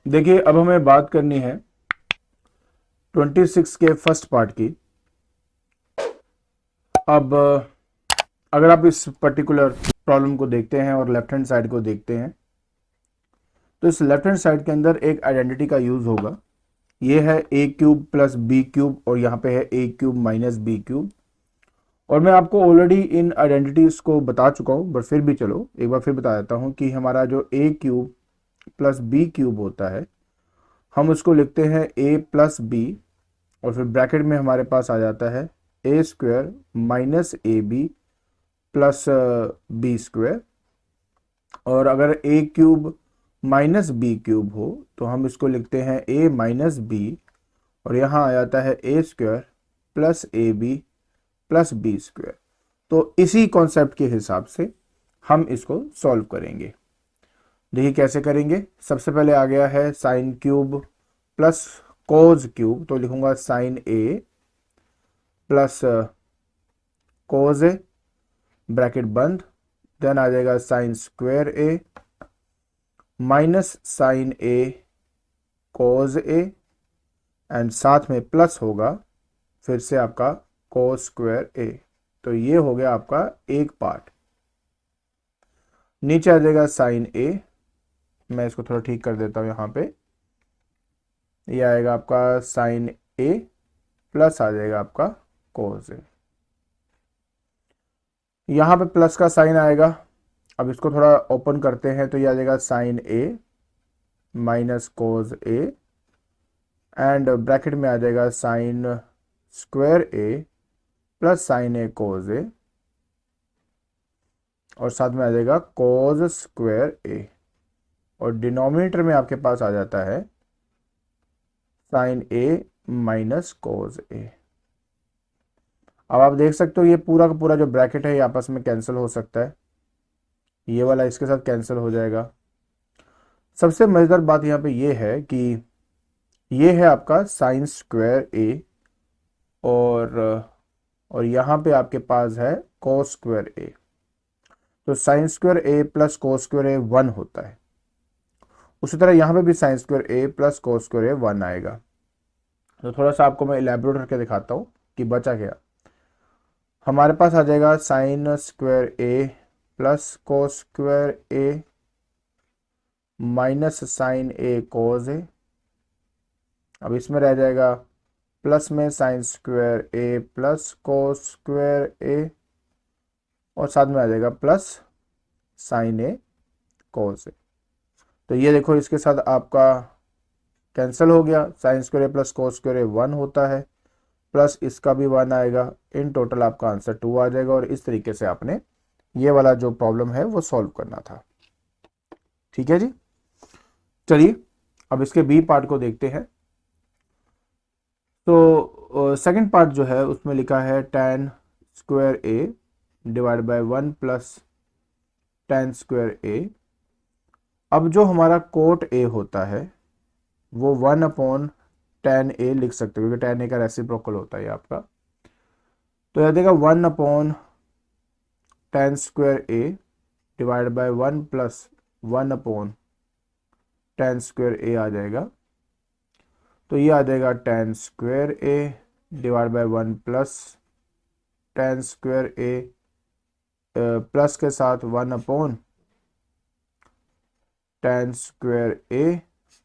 देखिए, अब हमें बात करनी है 26 के फर्स्ट पार्ट की। अब अगर आप इस पर्टिकुलर प्रॉब्लम को देखते हैं और लेफ्ट हैंड साइड को देखते हैं, तो इस लेफ्ट हैंड साइड के अंदर एक आइडेंटिटी का यूज होगा। ये है ए क्यूब प्लस बी क्यूब और यहाँ पे है ए क्यूब माइनस बी क्यूब। और मैं आपको ऑलरेडी इन आइडेंटिटीज को बता चुका हूँ, बट फिर भी चलो एक बार फिर बता देता हूँ कि हमारा जो ए क्यूब प्लस बी क्यूब होता है, हम उसको लिखते हैं ए प्लस बी, और फिर ब्रैकेट में हमारे पास आ जाता है A square minus A B plus B square. और अगर A cube minus B cube हो तो हम इसको लिखते हैं ए माइनस बी, और यहाँ आ जाता है A square plus A B plus B square. तो इसी कॉन्सेप्ट के हिसाब से हम इसको सॉल्व करेंगे। देखिए कैसे करेंगे। सबसे पहले आ गया है sine cube plus cos cube, तो लिखूंगा sine A plus cos A, bracket बंद। देन आ जाएगा sine square A minus sine A cos A, and साथ में प्लस होगा फिर से आपका कोस स्क्वायर ए। तो ये हो गया आपका एक पार्ट। नीचे आ जाएगा साइन ए, मैं इसको थोड़ा ठीक कर देता हूँ यहाँ पे। ये आएगा आपका साइन ए प्लस आ जाएगा आपका कोस ए। यहाँ पे प्लस का साइन आएगा। अब इसको थोड़ा ओपन करते हैं तो ये आ जाएगा sine A minus cos A, and bracket में आ जाएगा sine square A plus sine A cos A, और साथ में आ जाएगा कोस स्क्वायर ए, और डिनोमिनेटर में आपके पास आ जाता है साइन ए माइनस कोस ए। अब आप देख सकते हो ये पूरा का पूरा जो ब्रैकेट है ये आपस में कैंसिल हो सकता है, ये वाला इसके साथ कैंसिल हो जाएगा। सबसे मजेदार बात यहाँ पे ये है कि ये है आपका साइन स्क्वायर ए, और यहाँ पे आपके पास है कोस स्क्वायर ए। तो sine square A plus cos square A 1 होता है। उसी तरह यहाँ पे भी sign square A plus cos square A 1 आएगा। तो थोड़ा सा आपको मैं इलेबोरेट करके दिखाता हूँ कि बचा क्या। हमारे पास आ जाएगा sine square A plus cos square A minus sine A cos ए। अब इसमें रह जाएगा प्लस में sign square A plus cos square ए, और साथ में आ जाएगा plus sine A cos A. तो ये देखो इसके साथ आपका कैंसिल हो गया। Sign square A plus cos square A 1 होता है, प्लस इसका भी 1 आएगा। इन टोटल आपका आंसर 2 आ जाएगा। और इस तरीके से आपने ये वाला जो प्रॉब्लम है वो सॉल्व करना था। ठीक है जी। चलिए अब इसके बी पार्ट को देखते हैं। तो सेकंड पार्ट जो है उसमें लिखा है tan square A divide by 1 plus tan square A. अब जो हमारा कोट ए होता है वो 1 अपॉन tan ए लिख सकते हो, क्योंकि tan ए का रेसिप्रोकल होता है आपका। तो यह देगा 1 upon tan square A divide by 1 plus 1 upon tan square A आ जाएगा। तो ये आ जाएगा tan square A divide by 1 plus tan square A, plus के साथ 1 upon tan square A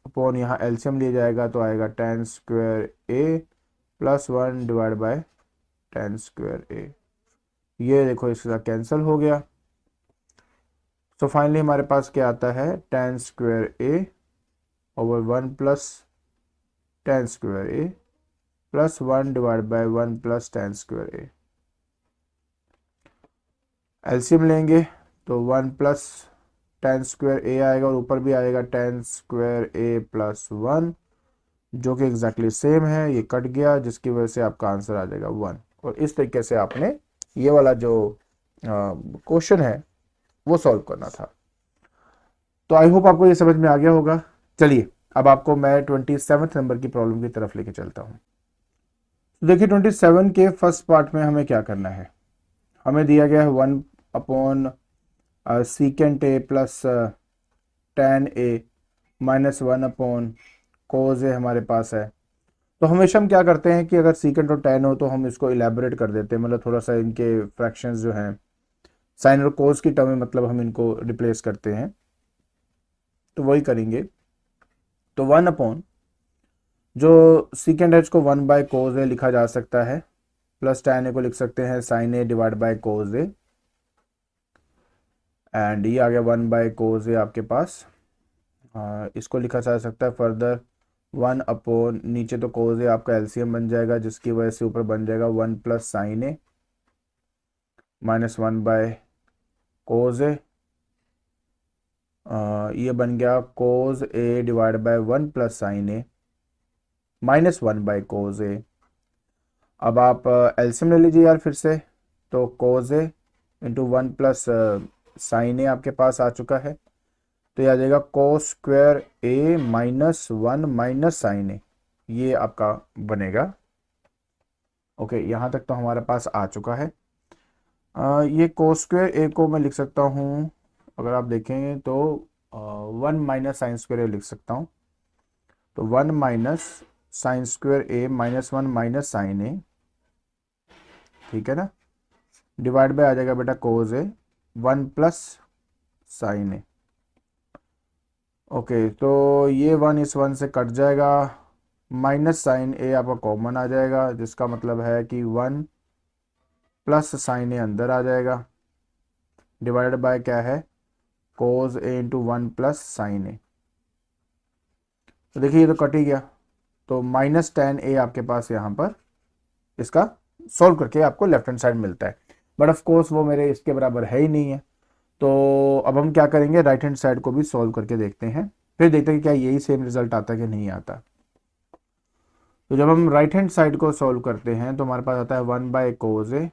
upon यहाँ एलसीएम लिया जाएगा तो आएगा tan square A plus 1 divide by tan square A. ये देखो इसके साथ कैंसिल हो गया। तो फाइनली हमारे पास क्या आता है tan square A over 1 plus tan square A plus 1 divide by 1 plus tan square A. LCM लेंगे तो 1 प्लस tan स्क्वायर ए आएगा, और ऊपर भी आएगा tan स्क्वायर ए प्लस 1, जो कि एग्जैक्टली सेम है। ये कट गया जिसकी वजह से आपका आंसर आ जाएगा 1। और इस तरीके से आपने ये वाला जो क्वेश्चन है वो सॉल्व करना था। तो आई होप आपको ये समझ में आ गया होगा। चलिए अब आपको मैं 27 नंबर की प्रॉब्लम की तरफ लेके चलता हूँ। तो देखिए 27 के फर्स्ट पार्ट में हमें क्या करना है। हमें दिया गया है 1 upon secant A plus tan A -1/cos ए हमारे पास है। तो हमेशा हम क्या करते हैं कि अगर सीकेंट और टैन हो तो हम इसको इलेबोरेट कर देते हैं, मतलब थोड़ा सा इनके फ्रैक्शंस जो हैं साइन और कोस की टर्म में, मतलब हम इनको रिप्लेस करते हैं। तो वही करेंगे। तो 1 जो सीकेंट है इसको 1/cos ए लिखा जा सकता है, प्लस टैन ए को लिख सकते हैं sine A divide by cos A, and ये आ गया 1/cos ए आपके पास। इसको लिखा जा सकता है फर्दर 1 नीचे तो कोस ए आपका एलसीएम बन जाएगा, जिसकी वजह से ऊपर बन जाएगा 1 प्लस साइन ए -1/cos ए। ये बन गया cos A divide by 1 plus sine A -1/cos A. अब आप एलसीएम ले लीजिए यार फिर से, तो cos A into 1 plus sine A आपके पास आ चुका है, तो ये आ जाएगा cos square A -1 minus sine A, ये आपका बनेगा। ओके, यहाँ तक तो हमारे पास आ चुका है। ये कोस स्क्वायर ए को मैं लिख सकता हूँ, अगर आप देखेंगे तो 1 माइनस साइन स्क्वायर ए लिख सकता हूँ। तो 1 minus sine square A -1 minus sine ए, ठीक है ना, डिवाइड बाय आ जाएगा बेटा कोस A 1 plus sine A. Okay, तो ये 1 इस 1 से कट जाएगा, माइनस साइन ए आपका कॉमन आ जाएगा, जिसका मतलब है कि 1 प्लस साइन ए अंदर आ जाएगा, डिवाइडेड बाय क्या है कोस A into 1 plus sine A. तो देखिए ये तो कट ही गया, तो -tan ए आपके पास यहाँ पर इसका सॉल्व करके आपको लेफ्ट हैंड साइड मिलता है, बट ऑफ कोर्स वो मेरे इसके बराबर है ही नहीं है। तो अब हम क्या करेंगे, राइट हैंड साइड को भी सॉल्व करके देखते हैं, फिर देखते हैं कि क्या यही सेम रिजल्ट आता है कि नहीं आता। तो जब हम राइट हैंड साइड को सॉल्व करते हैं तो हमारे पास आता है 1/cos ए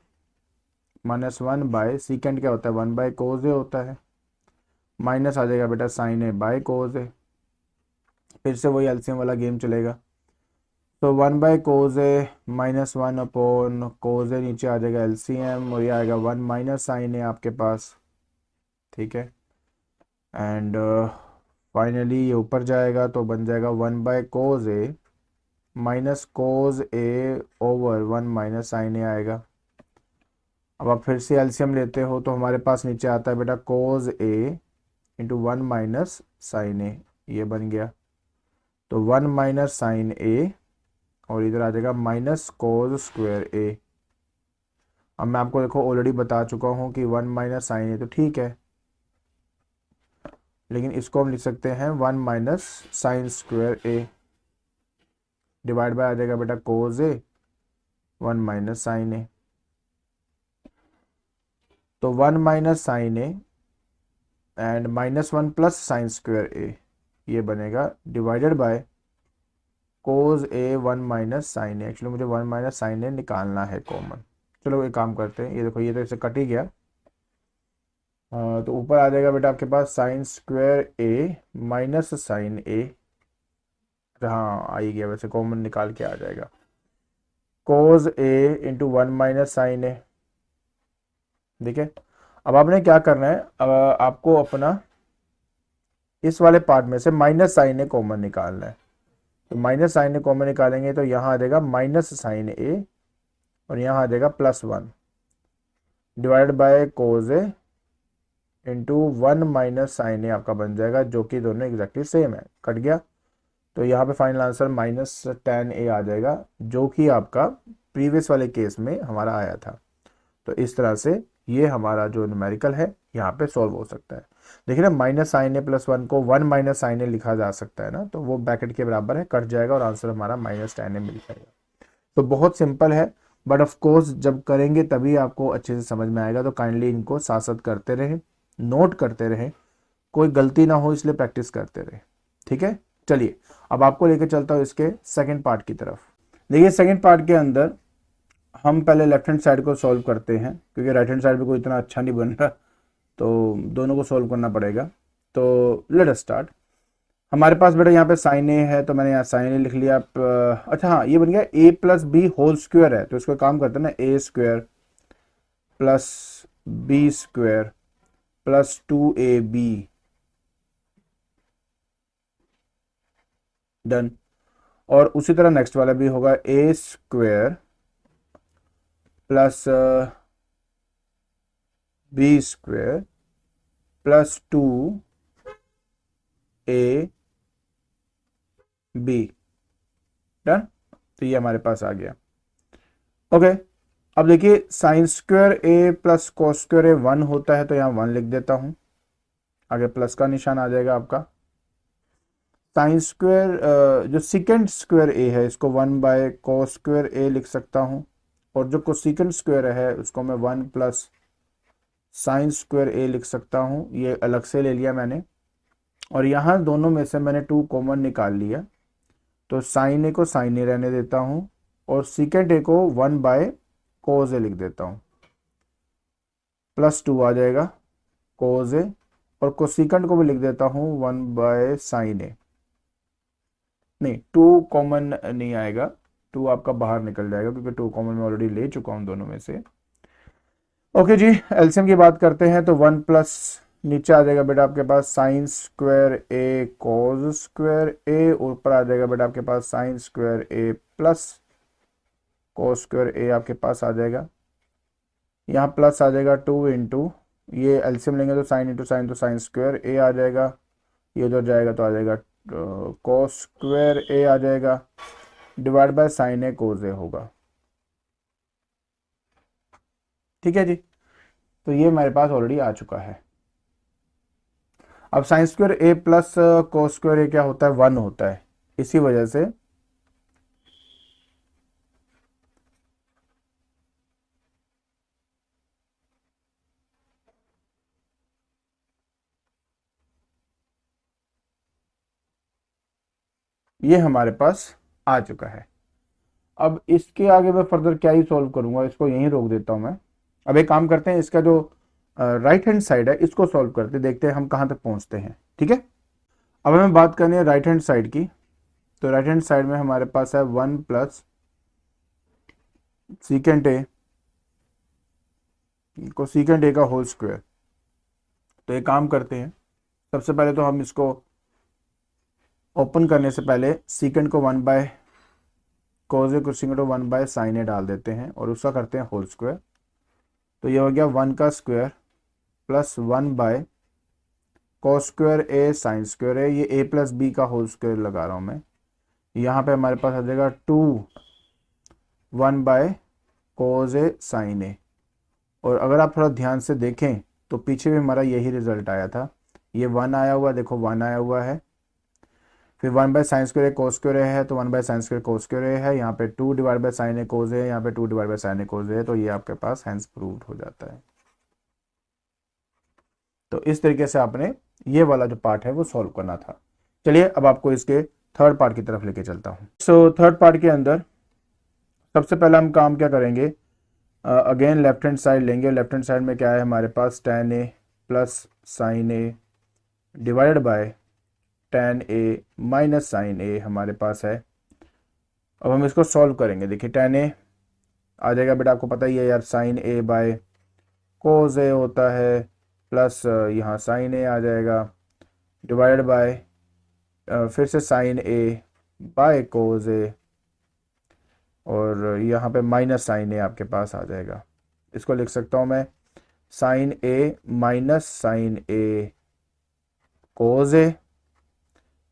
-1 बाय सीकेंड क्या होता है 1/cos ए होता है, माइनस आ जाएगा बेटा साइन ए बाय कोस ए, फिर से वही एलसीएम वाला गेम चलेगा। तो 1/cos ए -1/cos ए, नीचे आ जाएगा एलसीएम और ये आएगा 1 माइनस साइन ए आपके पास, ठीक है, एंड फाइनली ये ऊपर जाएगा तो बन जाएगा 1/cos A -cos A over 1 minus sine ए आएगा। अब आप फिर से एलसीएम लेते हो तो हमारे पास नीचे आता है बेटा cos A into 1 minus sine A, ये बन गया। तो 1 माइनस साइन ए और इधर आ जाएगा माइनस कोस स्क्वायर ए। अब मैं आपको देखो ऑलरेडी बता चुका हूँ कि 1 माइनस साइन ए तो ठीक है, लेकिन इसको हम लिख सकते हैं 1 minus sine square A, divide by आ जाएगा बेटा कोस ए 1 माइनस साइन ए। तो 1 minus sine A and -1 plus sine square A, ये बनेगा divided by cos A 1 minus sine A. Actually मुझे 1 माइनस साइन ए निकालना है कॉमन, चलो एक काम करते हैं, ये देखो ये तो इससे कट ही गया। तो ऊपर आ जाएगा बेटा आपके पास sign square A minus sine ए, हाँ आ ही गया, वैसे कॉमन निकाल के आ जाएगा कोस ए इंटू 1 माइनस साइन ए। ठीक है, अब आपने क्या करना है, आपको अपना इस वाले पार्ट में से माइनस साइन ए कॉमन निकालना है। तो माइनस साइन ए कॉमन निकालेंगे तो यहाँ आ जाएगा माइनस साइन ए और यहाँ आ जाएगा +1 divide by cos A into 1 minus sine A आपका बन जाएगा, जो कि दोनों एग्जैक्टली सेम है, कट गया। तो यहाँ पे फाइनल आंसर -tan ए आ जाएगा, जो कि आपका प्रीवियस वाले केस में हमारा आया था। तो इस तरह से ये हमारा जो न्यूमेरिकल है यहाँ पे सॉल्व हो सकता है। देखिए ना, माइनस साइन ए +1 को 1 माइनस साइन ए लिखा जा सकता है ना, तो वो ब्रैकेट के बराबर है, कट जाएगा और आंसर हमारा -tan ए मिल जाएगा। तो बहुत सिंपल है, बट ऑफ कोर्स जब करेंगे तभी आपको अच्छे से समझ में आएगा। तो काइंडली इनको साथ साथ करते रहें, नोट करते रहें, कोई गलती ना हो इसलिए प्रैक्टिस करते रहें, ठीक है। चलिए अब आपको लेकर चलता हूँ इसके सेकंड पार्ट की तरफ। देखिए सेकंड पार्ट के अंदर हम पहले लेफ्ट हैंड साइड को सॉल्व करते हैं, क्योंकि राइट हैंड साइड पे कोई इतना अच्छा नहीं बन रहा, तो दोनों को सॉल्व करना पड़ेगा। तो लेट अस स्टार्ट। हमारे पास बेटा यहाँ पे साइन ए है, तो मैंने यहाँ साइन ए लिख लिया। अच्छा हाँ, ये बन गया a plus B whole square है, तो इसको काम करते हैं ना, a square plus B square plus 2ab done. और उसी तरह नेक्स्ट वाला भी होगा, A square plus B square plus 2 A B. Done. तो ये हमारे पास आ गया। ओके, अब देखिए sine square A plus cos square A 1 होता है, तो यहाँ 1 लिख देता हूँ, आगे प्लस का निशान आ जाएगा आपका। साइन स्क्वायर जो सिकेंड स्क्वायर ए है इसको 1/cos स्क्वायर ए लिख सकता हूँ, और जो कोसिकेंड स्क्वायर है उसको मैं 1 प्लस साइन स्क्वायर ए लिख सकता हूँ, ये अलग से ले लिया मैंने। और यहाँ दोनों में से मैंने 2 कॉमन निकाल लिया, तो साइन ए को साइन ए रहने देता हूँ और सीकेंड ए को 1/cos ए लिख देता हूँ, प्लस 2 आ जाएगा cos ए, और कोसिकेंड को भी लिख देता हूँ 1/sin ए। नहीं, 2 कॉमन नहीं आएगा, 2 आपका बाहर निकल जाएगा क्योंकि 2 कॉमन मैं ऑलरेडी ले चुका हूँ दोनों में से। ओके जी, एलसीएम की बात करते हैं तो 1 प्लस नीचे आ जाएगा बेटा आपके पास साइन स्क्वायर ए कॉस स्क्वायर ए, ऊपर आ जाएगा बेटा आपके पास sign square A plus cos square ए आपके पास आ जाएगा। यहाँ प्लस आ जाएगा 2 इंटू, ये एलसीएम लेंगे तो साइन इंटू साइन, तो साइन स्क्वायर ए आ जाएगा, ये उधर जाएगा तो आ जाएगा कॉस स्क्वायर ए आ जाएगा, divide by sine A cos ए होगा। ठीक है जी, तो ये मेरे पास ऑलरेडी आ चुका है। अब sign square A plus cos square ए क्या होता है, 1 होता है, इसी वजह से ये हमारे पास आ चुका है। अब इसके आगे मैं फर्दर क्या ही सॉल्व करूंगा, इसको यहीं रोक देता हूं मैं। अब एक काम करते हैं, इसका जो राइट हैंड साइड है इसको सॉल्व करते, देखते हैं हम कहां तक पहुंचते हैं। ठीक है, अब हमें बात करनी है राइट हैंड साइड की। तो राइट हैंड साइड में हमारे पास है 1 प्लस सीकेंट ए को सीकेंट ए का होल स्क्वायर। तो एक काम करते हैं, सबसे पहले तो हम इसको ओपन करने से पहले सीकेंट को 1/cos ए को सीकेंट को 1/sin ए डाल देते हैं और उसका करते हैं होल स्क्वायर। तो ये हो गया 1 का square plus 1/cos square A sign square A, ये a प्लस बी का होल स्क्वायर लगा रहा हूँ मैं। यहाँ पे हमारे पास आ जाएगा 2 1/cos ए साइन ए। और अगर आप थोड़ा ध्यान से देखें तो पीछे भी हमारा यही रिजल्ट आया था, ये 1 आया हुआ, देखो 1 आया हुआ है, फिर 1/sin स्क्वायर ए cos स्क्वायर ए है, तो 1/sin स्क्वायर cos स्क्वायर ए है, यहाँ पे 2 divide by sine A cos ए है, यहाँ पे 2 divide by sine A cos ए है, तो ये आपके पास हैंस प्रूव्ड हो जाता है। तो इस तरीके से आपने ये वाला जो पार्ट है वो सॉल्व करना था। चलिए अब आपको इसके थर्ड पार्ट की तरफ लेके चलता हूँ। सो थर्ड पार्ट के अंदर सबसे पहला हम काम क्या करेंगे, अगेन लेफ्ट हैंड साइड लेंगे। लेफ्ट हैंड साइड में क्या है हमारे पास, tan A plus sine A divided by tan A minus sine A हमारे पास है। अब हम इसको सॉल्व करेंगे। देखिए tan ए आ जाएगा बेटा, आपको पता ही है यार, साइन ए बाय कोस ए होता है, प्लस यहाँ साइन ए आ जाएगा डिवाइडेड बाय फिर से sign A bye cos A, और यहाँ पे माइनस साइन ए आपके पास आ जाएगा। इसको लिख सकता हूँ मैं sine A minus sine A cos A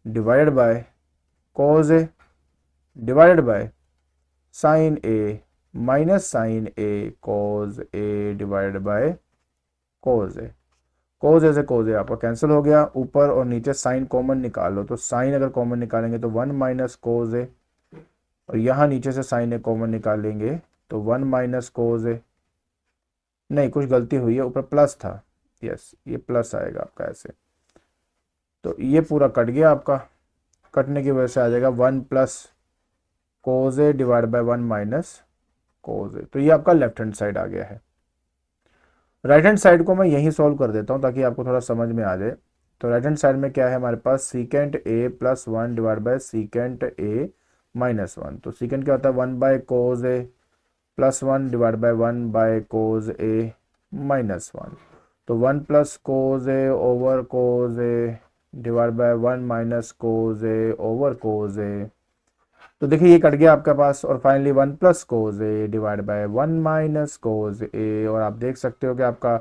divided by cos A divided by sine A minus sine A cos A divided by cos A. Cos A से कोस ए आपका कैंसिल हो गया, ऊपर और नीचे साइन कॉमन निकाल लो, तो साइन अगर कॉमन निकालेंगे तो 1 माइनस कोस ए, और यहाँ नीचे से साइन ए कॉमन निकालेंगे तो 1 माइनस कोस ए। नहीं, कुछ गलती हुई है, ऊपर प्लस था, यस ये प्लस आएगा आपका ऐसे, तो ये पूरा कट गया आपका, कटने की वजह से आ जाएगा 1 plus cos A divide by 1 minus cos A. तो ये आपका लेफ्ट हैंड साइड आ गया है। राइट हैंड साइड को मैं यहीं सॉल्व कर देता हूँ ताकि आपको थोड़ा समझ में आ जाए। तो राइट हैंड साइड में क्या है हमारे पास, secant A plus 1 divide by secant A minus 1। तो सीकेंट क्या होता है, 1/cos A plus 1 divide by 1/cos A minus 1। तो 1 plus cos A over cos A divide by 1 minus cos A over cos A. तो देखिए ये कट गया आपके पास, और finally 1 plus cos A divide by 1 minus cos A. और आप देख सकते हो कि आपका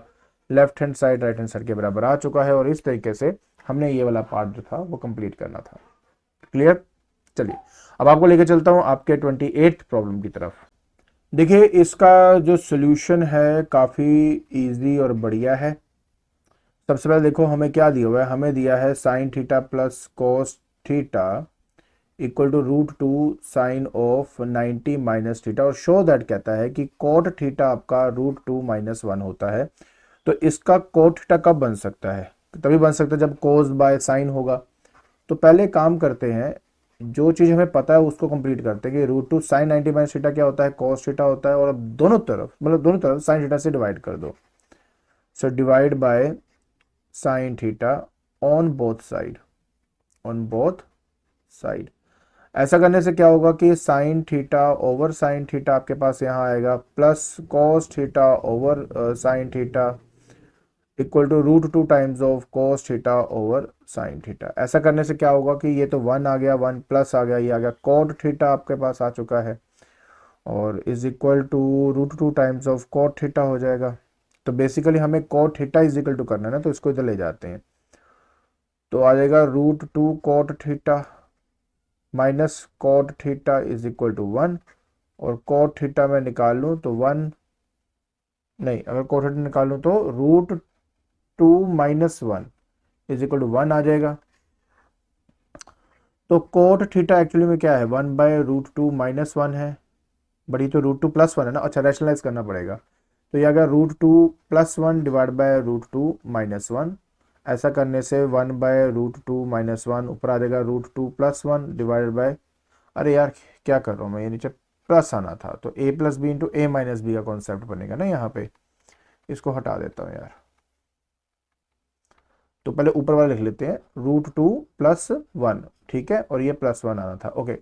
left hand side right hand side के बराबर आ चुका है, और इस तरीके से हमने ये वाला पार्ट जो था वो कंप्लीट करना था। क्लियर? चलिए अब आपको लेकर चलता हूं आपके 28th प्रॉब्लम की तरफ। देखिए इसका जो सोल्यूशन है काफ़ी इजी और बढ़िया है। सबसे पहले देखो हमें क्या दिया हुआ है, हमें दिया है sine theta plus cos theta equal to √2 sine of 90 minus theta, और शो दैट कहता है कि कोट थीटा आपका √2 माइनस 1 होता है। तो इसका कोट थीटा कब बन सकता है? तभी बन सकता है जब कोस बाय साइन होगा। तो पहले काम करते हैं, जो चीज़ हमें पता है उसको कंप्लीट करते हैं कि √2 साइन 90 माइनस थीटा क्या होता है, कोस थीटा होता है। और अब दोनों तरफ साइन थीटा से डिवाइड कर दो। So divide by sine theta on both side. ऐसा करने से क्या होगा कि sine theta over sine theta आपके पास यहाँ आएगा, plus cos theta over sine theta equal to √2 times of cos theta over sine theta. ऐसा करने से क्या होगा कि ये तो 1 आ गया, 1 प्लस आ गया, ये आ गया कॉट थीटा आपके पास आ चुका है, और is equal to √2 times of cot theta हो जाएगा। तो बेसिकली हमें cot theta is equal to करना है ना, तो इसको इधर ले जाते हैं। तो आ जाएगा √2 cot theta minus cot theta is equal to 1, और कॉट थीटा मैं निकाल लूँ तो 1 नहीं, अगर कॉट थीटा निकाल लूँ तो √2 माइनस 1 इज इक्वल टू 1 आ जाएगा। तो कोट थीटा एक्चुअली में क्या है, 1 बाय √2 माइनस 1 है, बड़ी तो √2 प्लस 1 है ना। अच्छा रैशनलाइज करना पड़ेगा, तो ये आ गया √2 प्लस 1 डिवाइड बाय √2 माइनस 1। ऐसा करने से 1 बाय √2 माइनस 1 ऊपर आ जाएगा √2 प्लस 1 डिवाइडेड बाय, अरे यार क्या कर रहा हूँ मैं, ये नीचे प्लस आना था, तो a plus B into A minus B का कॉन्सेप्ट बनेगा ना यहाँ पे। इसको हटा देता हूँ यार, तो पहले ऊपर वाला लिख लेते हैं √2 प्लस 1, ठीक है, और ये प्लस 1 आना था। ओके,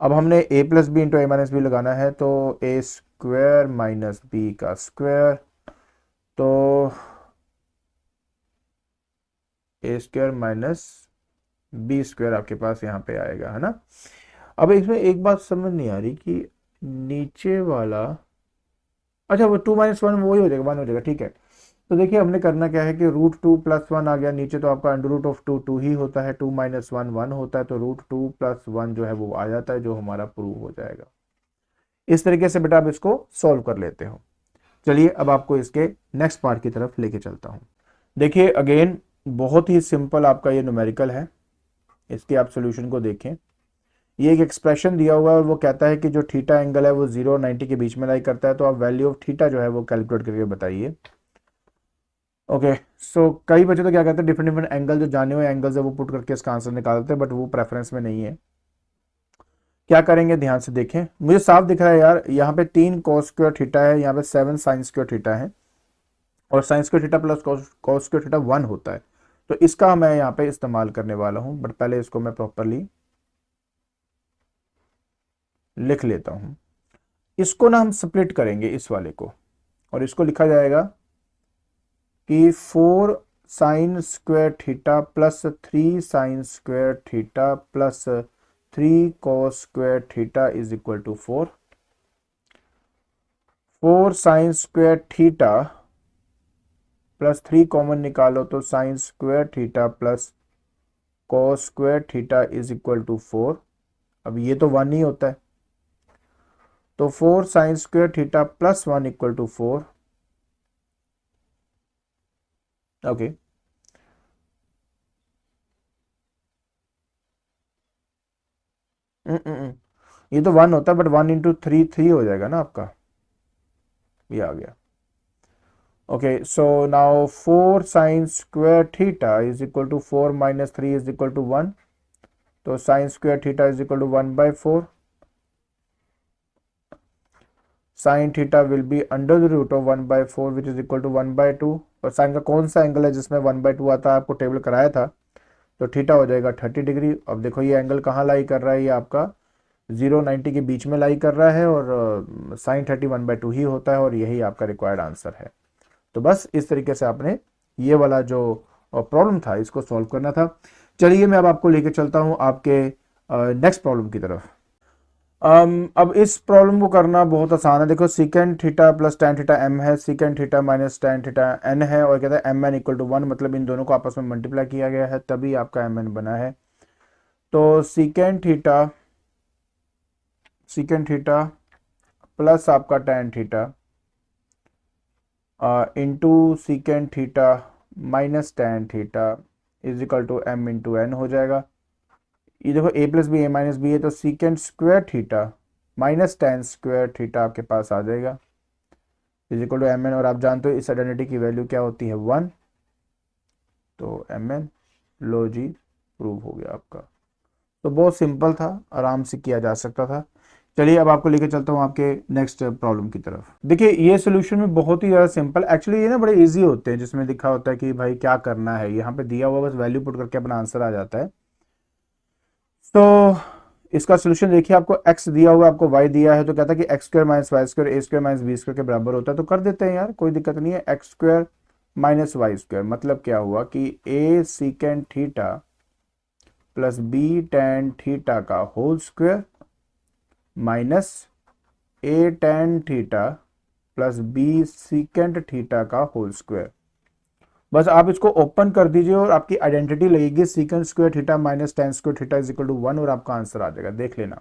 अब हमने a plus B into A minus B लगाना है, तो ए स्क्वायर माइनस बी का स्क्वायर, तो A square minus B square आपके पास यहाँ पे आएगा, है ना। अब इसमें एक बात समझ नहीं आ रही कि नीचे वाला, अच्छा वो 2 माइनस 1 वही हो जाएगा, 1 हो जाएगा, ठीक है। तो देखिए हमने करना क्या है कि √2 प्लस 1 आ गया, नीचे तो आपका अंडर रूट ऑफ 2 2 ही होता है, 2 माइनस 1 1 होता है, तो √2 प्लस 1 जो है वो आ जाता है, जो हमारा प्रूव हो जाएगा। इस तरीके से बेटा आप इसको सॉल्व कर लेते हो। चलिए अब आपको इसके नेक्स्ट पार्ट की तरफ लेके चलता हूँ। देखिए अगेन बहुत ही सिंपल आपका ये न्यूमेरिकल है, इसके आप सोल्यूशन को देखें। ये एक एक्सप्रेशन दिया हुआ है और वो कहता है कि जो थीटा एंगल है वो 0 और 90 के बीच में लाई करता है, तो आप वैल्यू ऑफ थीटा जो है वो कैलकुलेट करके बताइए। ओके, सो कई बच्चे तो क्या करते हैं, डिफरेंट डिफरेंट एंगल जो जाने हुए एंगल्स है वो पुट करके इसका आंसर निकालते हैं, बट वो प्रेफरेंस में नहीं है। क्या करेंगे ध्यान से देखें, मुझे साफ दिख रहा है यार, यहाँ पे 3 cos स्क्वायर थीटा है, यहाँ पे 7 साइन स्क्वायर थीटा है, और sign square theta plus cos square theta 1 होता है। तो इसका मैं यहाँ पे इस्तेमाल करने वाला हूँ, बट पहले इसको मैं प्रॉपरली लिख लेता हूँ। इसको ना हम स्प्लिट करेंगे इस वाले को, और इसको लिखा जाएगा कि 4 sine square theta plus 3 sine square theta plus 3 cos square theta is equal to 4। 4 sine square theta plus 3 common निकालो तो sine square theta plus cos square theta is equal to 4। अब ये तो 1 ही होता है, तो 4 sine square theta plus 1 equal to 4। Okay, ये तो 1 होता है, बट 1 इंटू 3 3 हो जाएगा ना आपका, ये आ गया। Okay, so now 4 sine square theta is equal to 4 minus 3 is equal to 1, तो sine square theta is equal to 1 by 4। Sine theta will be under the root of 1 by 4 which is equal to 1 by 2। और sign का कौन सा angle है जिसमें 1 by 2 आता है, आपको टेबल कराया था, तो थीटा हो जाएगा 30 डिग्री। अब देखो ये एंगल कहाँ लाई कर रहा है, ये आपका 0 90 के बीच में लाई कर रहा है, और साइन 30 1 बाय 2 ही होता है, और यही आपका रिक्वायर्ड आंसर है। तो बस इस तरीके से आपने ये वाला जो प्रॉब्लम था इसको सॉल्व करना था। चलिए मैं अब आपको लेके चलता हूँ आपके नेक्स्ट प्रॉब्लम की तरफ। अब इस प्रॉब्लम को करना बहुत आसान है। देखो secant theta plus tan theta M है, secant theta minus tan theta N है, और कहता है M N equal to one, मतलब इन दोनों को आपस में मल्टीप्लाई किया गया है तभी आपका एम एन बना है। तो सीकेंट थीटा प्लस आपका tan theta into secant theta minus tan theta is equal to m into n हो जाएगा। ये देखो a plus B A minus B है, तो secant square theta minus tan square theta आपके पास आ जाएगा is equal to m n. और आप जानते हो इस आइडेंटिटी की वैल्यू क्या होती है, वन। तो एम एन लो जी प्रूव हो गया आपका। तो बहुत सिंपल था, आराम से किया जा सकता था। चलिए अब आपको लेके चलता हूँ आपके नेक्स्ट प्रॉब्लम की तरफ। देखिए ये सोल्यूशन में बहुत ही ज़्यादा सिंपल, एक्चुअली ये ना बड़े इजी होते हैं, जिसमें लिखा होता है कि भाई क्या करना है, यहाँ पे दिया हुआ बस वैल्यू पुट करके अपना आंसर आ जाता है। तो इसका सोल्यूशन देखिए, आपको x दिया हुआ है, आपको y दिया है, तो कहता है कि X square minus Y square A square minus B square के बराबर होता है। तो कर देते हैं यार, कोई दिक्कत नहीं है। X square minus Y square मतलब क्या हुआ कि a secant theta plus B tan theta का whole square minus a tan theta plus B secant theta का होल स्क्वायर। बस आप इसको ओपन कर दीजिए और आपकी आइडेंटिटी लगेगी secant square theta minus tan square theta is equal to one, और आपका आंसर आ जाएगा, देख लेना।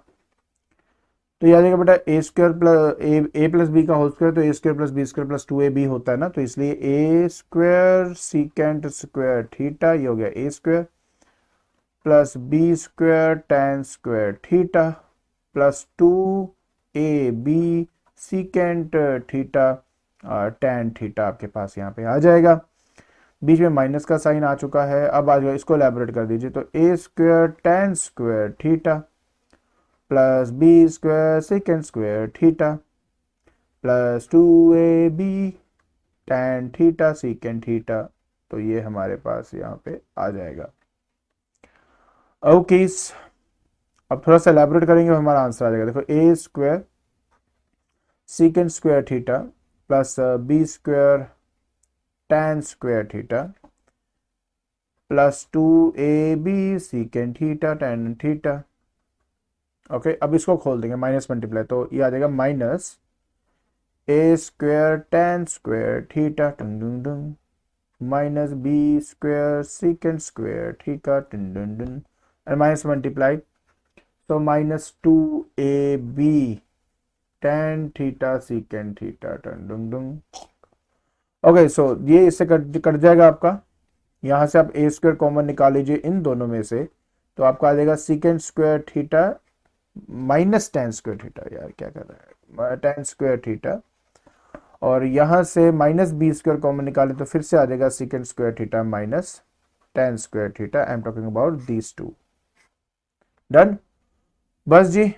तो याद आएगा बेटा, A square plus A plus B का होल स्क्वायर, तो A square plus B square plus two A B होता है ना, तो इसलिए A square secant square theta ये हो गया A square plus B square tan square theta plus two A B secant theta tan theta आपके पास यहाँ पे आ जाएगा। बीच में माइनस का साइन आ चुका है। अब आ जाओ, इसको एलैबोरेट कर दीजिए, तो A square tan square theta plus B square secant square theta plus two A B tan theta secant theta, तो ये हमारे पास यहाँ पे आ जाएगा। ओके, अब थोड़ा सा एलैबोरेट करेंगे, हमारा आंसर आ जाएगा। देखो A square secant square theta plus B square tan square theta plus two A B secant theta tan theta. Okay, अब इसको खोल देंगे, माइनस मल्टीप्लाई, तो ये आ जाएगा minus A square tan square theta minus B square secant square theta and minus multiply, तो minus two A B tan theta secant theta okay. So ये इससे कट जाएगा आपका। यहाँ से आप ए स्क्वायर कॉमन निकाल लीजिए इन दोनों में से, तो आपका आ जाएगा सीकेंड square theta minus tan square theta, यार क्या कर रहा है, टेन स्क्वायर थीटा, और यहाँ से माइनस बी स्क्वायर कॉमन निकाले तो फिर से आ जाएगा सीकेंड square theta minus tan square theta. I am talking about these two. Done, बस जी।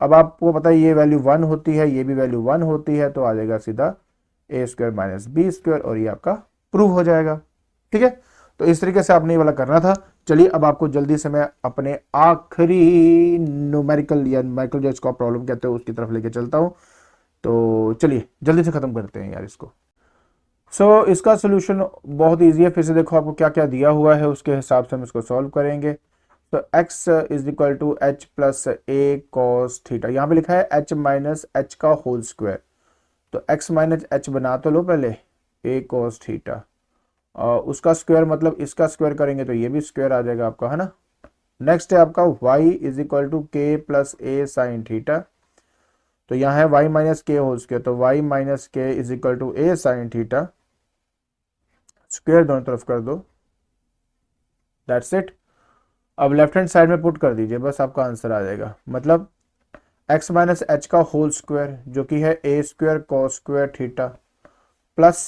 अब आपको पता है ये वैल्यू वन होती है, ये भी वैल्यू वन होती है, तो आ जाएगा सीधा ए स्क्वायर माइनस बी स्क्वायर, और ये आपका प्रूव हो जाएगा। ठीक है, तो इस तरीके से आपने ये वाला करना था। चलिए अब आपको जल्दी से मैं अपने आखिरी न्यूमेरिकल या न्यूमेरिकल जो इसको प्रॉब्लम कहते हैं उसकी तरफ लेके चलता हूँ। तो चलिए जल्दी से खत्म करते हैं यार इसको। इसका सोल्यूशन बहुत ईजी है। फिर से देखो आपको क्या क्या दिया हुआ है, उसके हिसाब से हम इसको सॉल्व करेंगे। तो x is equal to H plus A cos theta, यहाँ पे लिखा है h माइनस एच का होल स्क्वायर, तो x माइनस एच बना तो लो पहले, ए कॉस थीटा, और उसका स्क्वायर मतलब इसका स्क्वायर करेंगे तो ये भी स्क्वायर आ जाएगा आपका, है ना। नेक्स्ट है आपका y is equal to K plus A sine theta, तो यहाँ है y minus K whole square, तो y minus K is equal to A sine theta, square दोनों तरफ कर दो, दैट्स इट। अब लेफ्ट हैंड साइड में पुट कर दीजिए, बस आपका आंसर आ जाएगा। मतलब x माइनस एच का होल स्क्वायर जो कि है A square cos square theta plus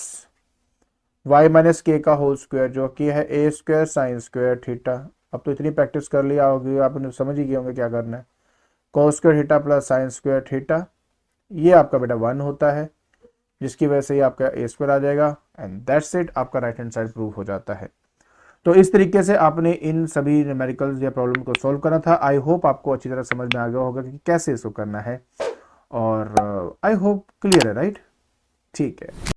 y minus K का होल स्क्वायर जो कि है A square sine square theta. अब तो इतनी प्रैक्टिस कर लिया होगी, आपने समझ ही गए होंगे क्या करना है। Cos square theta plus sine square theta, ये आपका बेटा वन होता है, जिसकी वजह से ये आपका ए स्क्वायर आ जाएगा, एंड दैट्स इट, आपका राइट हैंड साइड प्रूव हो जाता है। तो इस तरीके से आपने इन सभी न्यूमेरिकल्स या प्रॉब्लम को सॉल्व करना था। आई होप आपको अच्छी तरह समझ में आ गया होगा कि कैसे इसको करना है, और आई होप क्लियर है, राइट। ठीक है।